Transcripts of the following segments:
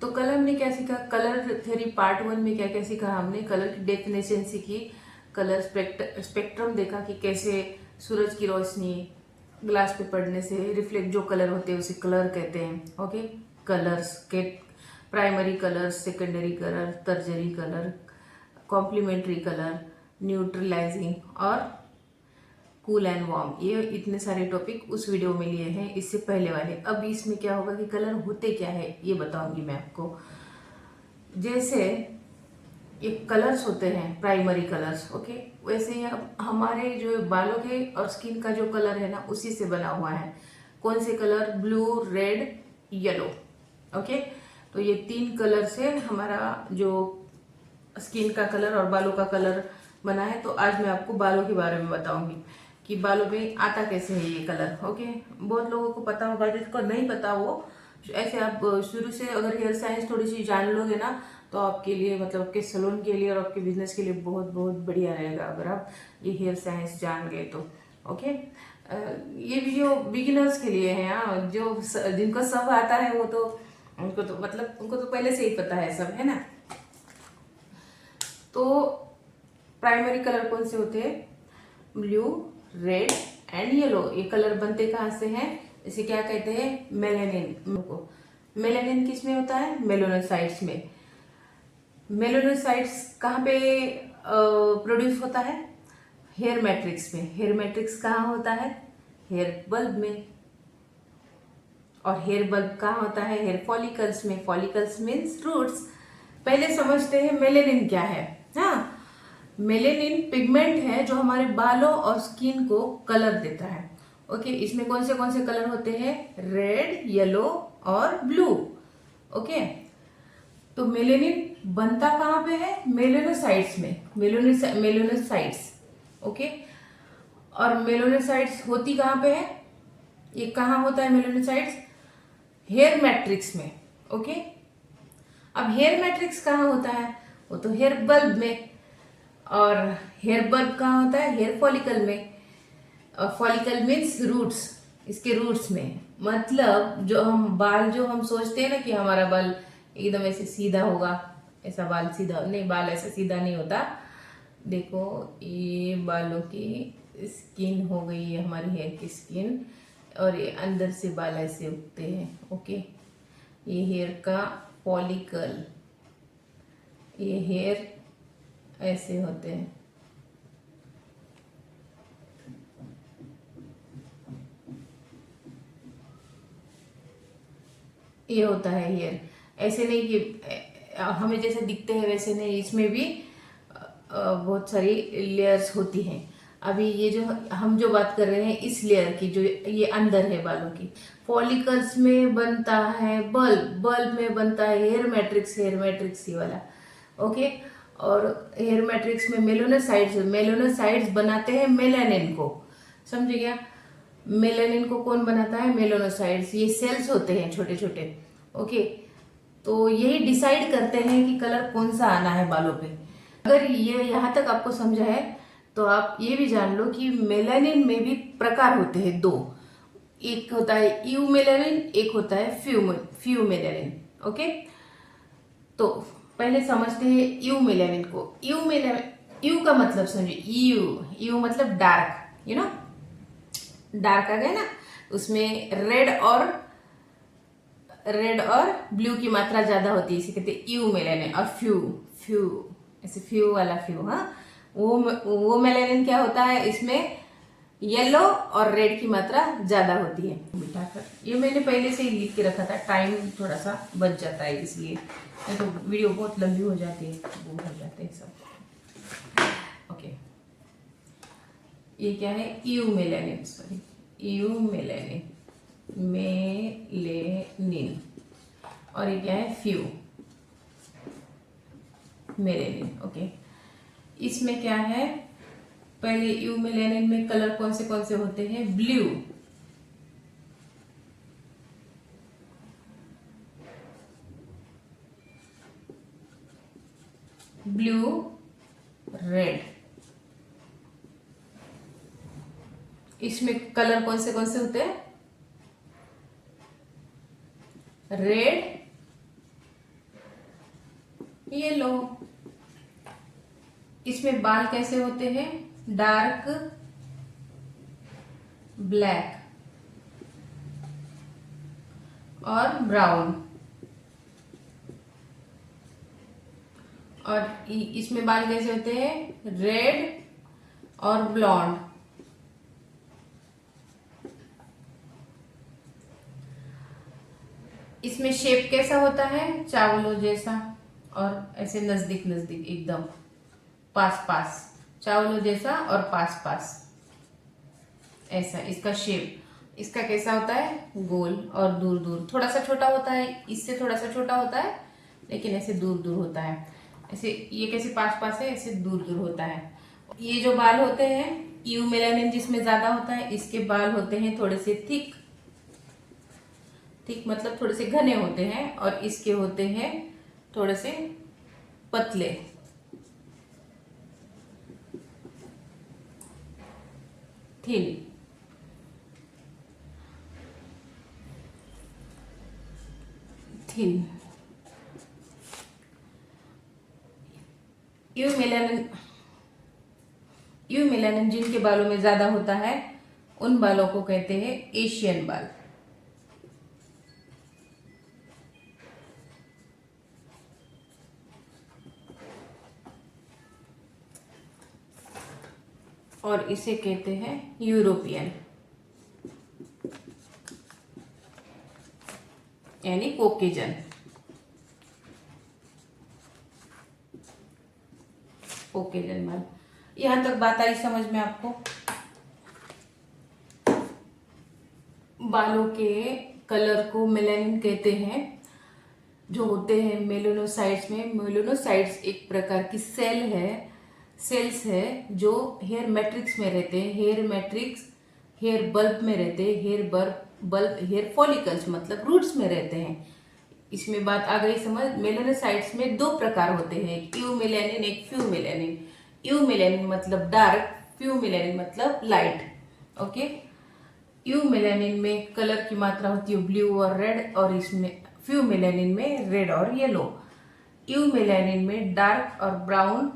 तो कल हमने क्या सीखा, कलर थ्योरी पार्ट 1 में क्या क्या सीखा हमने। कलर की डेफिनेशन सीखी, कलर स्पेक्ट्रम देखा कि कैसे सूरज की रोशनी ग्लास पे पड़ने से रिफ्लेक्ट जो कलर होते हैं उसे कलर कहते हैं। ओके, कलर्स के primary colour, secondary colour, tertiary colour, complementary colour, neutralising और कूल एंड वार्म। ये इतने सारे टॉपिक उस वीडियो में लिए हैं, इससे पहले वाले। अब इसमें क्या होगा कि कलर होते क्या है ये बताऊंगी मैं आपको। जैसे एक कलर्स होते हैं प्राइमरी कलर्स, ओके, वैसे ही अब हमारे जो बालों के और स्किन का जो कलर है ना उसी से बना हुआ है। कौन से colour? Blue, red, yellow. Okay, तो ये 3 कलर से हमारा जो स्किन का कलर और बालों का कलर बना है। तो आज मैं आपको बालों के बारे में बताऊंगी कि बालों में आता कैसे है ये कलर। ओके, बहुत लोगों को पता होगा, जिसको नहीं पता वो ऐसे आप शुरू से अगर हेयर साइंस थोड़ी सी जान लोगे ना तो आपके लिए, मतलब आपके सलून के लिए और आपके बिजनेस के लिए बहुत बहुत बढ़िया रहेगा अगर आप ये हेयर साइंस जान गए तो। ओके, ये वीडियो बिगिनर्स के लिए है। हाँ, जो जिनको सब आता है वो तो उनको तो मतलब उनको तो पहले से ही पता है सब, है ना। तो प्राइमरी कलर कौन से होते हैं? Blue, red and yellow. ये कलर बनते कहाँ से हैं? इसे क्या कहते हैं? मेलानिन को। मेलानिन किस में होता है? मेलानोसाइट्स में। मेलानोसाइट्स कहाँ पे प्रोड्यूस होता है? हेयर मैट्रिक्स में। हेयर मैट्रिक्स कहाँ होता है? हेयर बल्ब में। और हेयर बल्ब कहाँ होता है? हेयर फॉलिकल्स में। Follicles means roots. पहले समझते हैं मेलेनिन क्या है। हाँ, मेलेनिन पिगमेंट है जो हमारे बालों और स्किन को कलर देता है। ओके, इसमें कौन से कलर होते हैं? रेड, येलो और ब्लू। ओके, तो मेलेनिन बनता कहाँ पे है? मेलेनोसाइट्स में। मेलेनोसाइट्स। ओके, और मेलेनोसाइट्स होती कहाँ पे है? ये कहाँ होता है मेलेनोसाइट्स? हेयर मैट्रिक्स में। ओके, अब हेयर मैट्रिक्स कहाँ होता है? वो तो हेयर बल्ब में। और हेयर बल्ब कहाँ होता है? हेयर फॉलिकल में। और फॉलिकल मीन्स रूट्स, इसके रूट्स में। मतलब जो हम बाल, जो हम सोचते हैं ना कि हमारा बाल एकदम ऐसे सीधा होगा, ऐसा बाल सीधा नहीं, बाल ऐसा सीधा नहीं होता। देखो, ये बालों की स्किन हो गई है, हमारी हेयर की स्किन, और ये अंदर से बाल ऐसे उगते हैं। ओके, ये हेयर का फॉलिकल, ये हेयर ऐसे होते हैं। ये होता है हेयर। ऐसे नहीं कि हमें जैसे दिखते हैं वैसे नहीं, इसमें भी बहुत सारी लेयर्स होती हैं। अभी ये जो हम जो बात कर रहे हैं इस लेयर की, जो ये अंदर है बालों की। फॉलिकल्स में बनता है बल्ब, बल्ब में बनता है हेयर मैट्रिक्स, हेयर मैट्रिक्स ये वाला। ओके, और हेयर मैट्रिक्स में मेलानोसाइट्स, मेलानोसाइट्स बनाते हैं मेलानिन को। समझे क्या? मेलानिन को कौन बनाता है? मेलानोसाइट्स। ये सेल्स होते हैं छोटे छोटे। ओके, तो यही डिसाइड करते हैं कि कलर कौन सा आना है बालों पे। अगर ये यहाँ तक आपको समझा है तो आप ये भी जान लो कि मेलानिन में भी प्रकार होते हैं 2। एक होता है यू मेलानिन, एक होता है फ्यू मेलानिन। ओके, तो पहले समझते हैं यू मेलानिन को। यू का मतलब समझिए, यू मतलब डार्क, डार्क आ गया ना। उसमें रेड और ब्लू की मात्रा ज्यादा होती है, इसे कहते हैं यू मेलानिन। और फ्यू फ्यू ऐसे फ्यू वाला फ्यू। हाँ, वो मेलानिन क्या होता है? इसमें येलो और रेड की मात्रा ज्यादा होती है। बिठाकर ये मैंने पहले से ही लिख के रखा था, टाइम थोड़ा सा बच जाता है इसलिए, नहीं तो वीडियो बहुत लंबी हो जाती है, बोर हो जाते हैं सब। ओके, ये क्या है? You melanin, sorry, you melanin, melanin. और ये क्या है? Few melanin. ओके, इसमें क्या है? पहले यू मेलानिन में कलर कौन से होते हैं? Blue, blue, red. इसमें कलर कौन से होते हैं? Red, yellow. इसमें बाल कैसे होते हैं? डार्क ब्लैक और ब्राउन। और इसमें बाल कैसे होते हैं? रेड और ब्लॉन्ड। इसमें शेप कैसा होता है? चावलों जैसा और ऐसे नजदीक नजदीक एकदम पास पास, चावलों जैसा और पास पास ऐसा इसका शेप। इसका कैसा होता है? गोल और दूर दूर, थोड़ा सा छोटा होता है, इससे थोड़ा सा छोटा होता है, लेकिन ऐसे दूर दूर होता है। ऐसे ये कैसे पास पास है, ऐसे दूर दूर होता है। ये जो बाल होते हैं यू मेलानिन जिसमें ज्यादा होता है, इसके बाल होते हैं थोड़े से थिक, थिक मतलब थोड़े से घने होते हैं, और इसके होते हैं थोड़े से पतले, थिन। थिन। यू मेलानिन जिनके बालों में ज्यादा होता है उन बालों को कहते हैं एशियन बाल। और इसे कहते हैं यूरोपियन, यानी कोकेजन। कोकेजन बाल। यहां तक बात आई समझ में आपको? बालों के कलर को मेलानिन कहते हैं। जो होते हैं मेलानोसाइट्स में, मेलानोसाइट्स एक प्रकार की सेल्स है जो हेयर मैट्रिक्स में रहते हैं। हेयर मैट्रिक्स हेयर बल्ब में रहते हैं। बल्ब हेयर फॉलिकल्स मतलब रूट्स में रहते हैं। इसमें बात आ गई समझ। मेलानोसाइट्स में दो प्रकार होते हैं, एक यू मेलानिन, एक फ्यू मेलानिन। यू मेलानिन मतलब डार्क, फ्यू मेलानिन मतलब लाइट। ओके। यू मेलानिन में कलर की मात्रा होती है ब्लू और रेड, और इसमें फ्यू मेलानिन में रेड और येलो। यू मेलानिन में डार्क और ब्राउन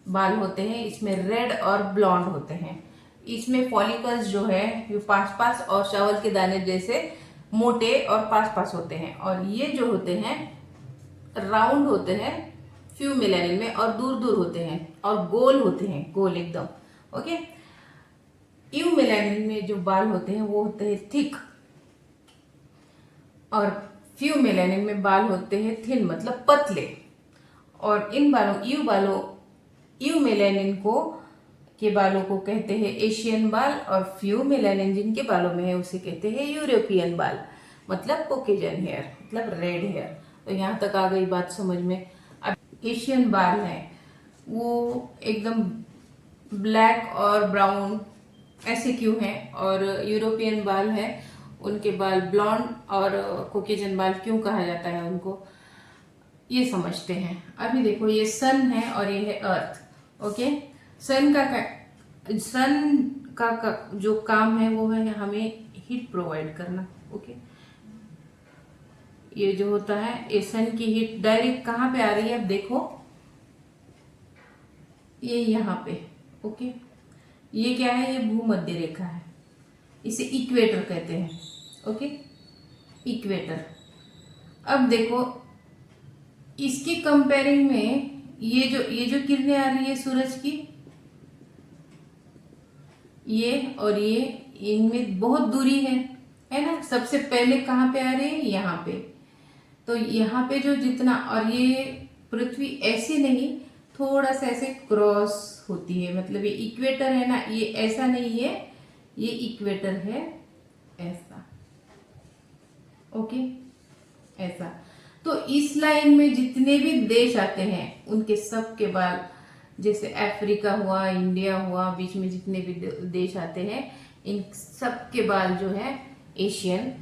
बाल होते हैं, इसमें रेड और ब्लॉन्ड होते हैं। इसमें फॉलिकल्स जो है ये पास पास और चावल के दाने जैसे मोटे और पास पास होते हैं, और ये जो होते हैं राउंड होते हैं फ्यू मेलानिन में, और दूर दूर होते हैं और गोल होते हैं, गोल एकदम। ओके। यू मेलानिन में जो बाल होते हैं वो होते हैं थिक, और फ्यू मेलानिन में बाल होते हैं थिन मतलब पतले। और इन बालों यू मेलानिन के बालों को कहते हैं एशियन बाल, और फ्यू मेलानिन जिनके बालों में है उसे कहते हैं यूरोपियन बाल मतलब कोकेजन हेयर मतलब रेड हेयर। तो यहाँ तक आ गई बात समझ में। अब एशियन बाल है वो एकदम ब्लैक और ब्राउन ऐसे क्यों हैं, और यूरोपियन बाल है उनके बाल ब्लॉन्ड और कोकेजन बाल क्यों कहा जाता है उनको, ये समझते हैं। अभी देखो ये सन है और ये है अर्थ। ओके। सन का जो काम है वो है हमें हीट प्रोवाइड करना। ओके। ये जो होता है ये सन की हीट डायरेक्ट कहाँ पे आ रही है, अब देखो ये यहाँ पे। ओके। ये क्या है? ये भूमध्य रेखा है, इसे इक्वेटर कहते हैं। ओके। इक्वेटर। अब देखो इसके कंपेयरिंग में ये जो किरणें आ रही है सूरज की, ये और ये इनमें बहुत दूरी है ना। सबसे पहले कहाँ पे आ रही है? यहाँ पे। तो यहाँ पे जो जितना, और ये पृथ्वी ऐसे नहीं, थोड़ा सा ऐसे क्रॉस होती है, मतलब ये इक्वेटर है ना, ये ऐसा नहीं है, ये इक्वेटर है ऐसा। ओके। ऐसा। तो इस लाइन में जितने भी देश आते हैं उनके सब के बाल, जैसे अफ्रीका हुआ, इंडिया हुआ, बीच में जितने भी देश आते हैं इन सब के बाल जो है एशियन,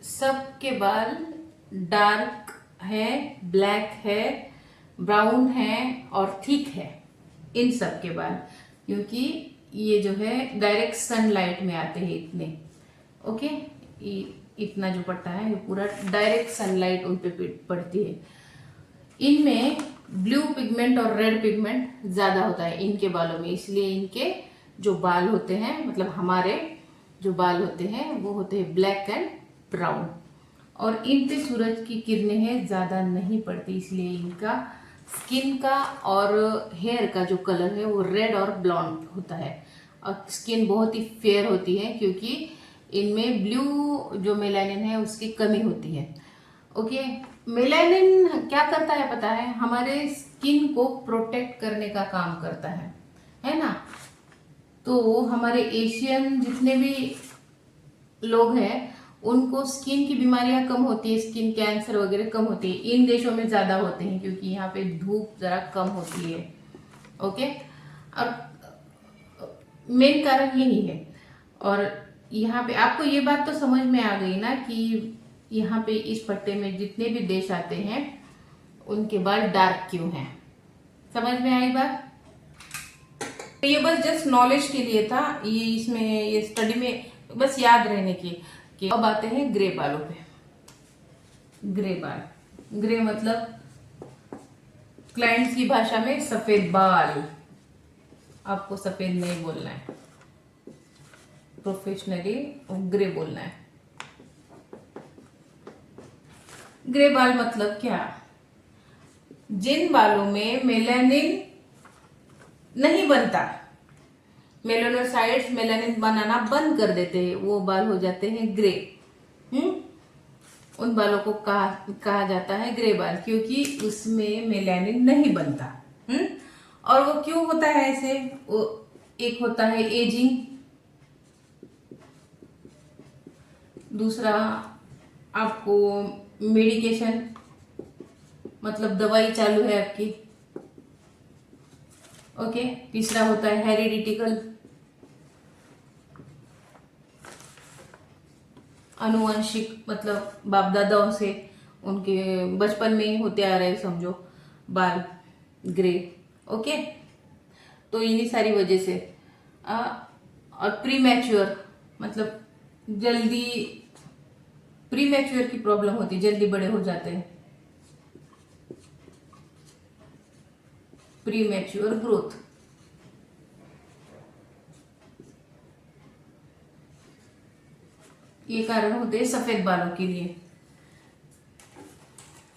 सब के बाल डार्क है, ब्लैक है, ब्राउन है और थिक है, इन सब के बाल, क्योंकि ये जो है डायरेक्ट सनलाइट में आते हैं इतने। ओके। इतना जो पट्टा है ये पूरा डायरेक्ट सनलाइट उन पे पड़ती है। इनमें ब्लू पिगमेंट और रेड पिगमेंट ज़्यादा होता है इनके बालों में, इसलिए इनके जो बाल होते हैं, मतलब हमारे जो बाल होते हैं वो होते हैं ब्लैक एंड ब्राउन। और इन पे सूरज की किरणें हैं ज़्यादा नहीं पड़ती, इसलिए इनका स्किन का और हेयर का जो कलर है वो रेड और ब्लॉन्ड होता है। और स्किन बहुत ही फेयर होती है क्योंकि इनमें ब्लू जो मेलानिन है उसकी कमी होती है। ओके, मेलानिन क्या करता है पता है? हमारे स्किन को प्रोटेक्ट करने का काम करता है ना। तो हमारे एशियन जितने भी लोग हैं उनको स्किन की बीमारियां कम होती है, स्किन कैंसर वगैरह कम होती है। इन देशों में ज़्यादा होते हैं क्योंकि यहाँ पे धूप ज़रा कम होती है। ओके, और मेन कारण यही है। और यहाँ पे आपको ये बात तो समझ में आ गई ना कि यहाँ पे इस पट्टे में जितने भी देश आते हैं उनके बाल डार्क क्यों हैं। समझ में आई बात? तो ये बस जस्ट नॉलेज के लिए था, ये इसमें ये स्टडी में बस याद रहने की। कि अब आते हैं ग्रे बालों पे। ग्रे बाल, ग्रे मतलब क्लाइंट्स की भाषा में सफेद बाल। आपको सफेद नहीं बोलना है, प्रोफेशनली ग्रे बोलना है। ग्रे बाल मतलब क्या? जिन बालों में मेलानिन नहीं बनता, मेलानोसाइट्स मेलानिन बनाना बंद कर देते हैं, वो बाल हो जाते हैं ग्रे। उन बालों को कहा जाता है ग्रे बाल, क्योंकि उसमें मेलानिन नहीं बनता। और वो क्यों होता है ऐसे? वो एक होता है एजिंग, दूसरा आपको मेडिकेशन, मतलब दवाई चालू है आपकी। ओके, तीसरा होता है हेरिडिटिकल, अनुवांशिक, मतलब बाप दादाओं से उनके बचपन में ही होते आ रहे समझो बाल ग्रे। ओके, तो इन्हीं सारी वजह से और प्रीमैच्योर, मतलब जल्दी प्रीमैच्योर की प्रॉब्लम होती है, जल्दी बड़े हो जाते हैं, प्रीमैच्योर ग्रोथ। ये कारण होते हैं सफेद बालों के लिए,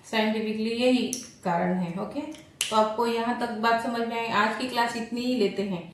साइंटिफिकली यही कारण है। ओके, तो आपको यहाँ तक बात समझ में आई? आज की क्लास इतनी ही लेते हैं।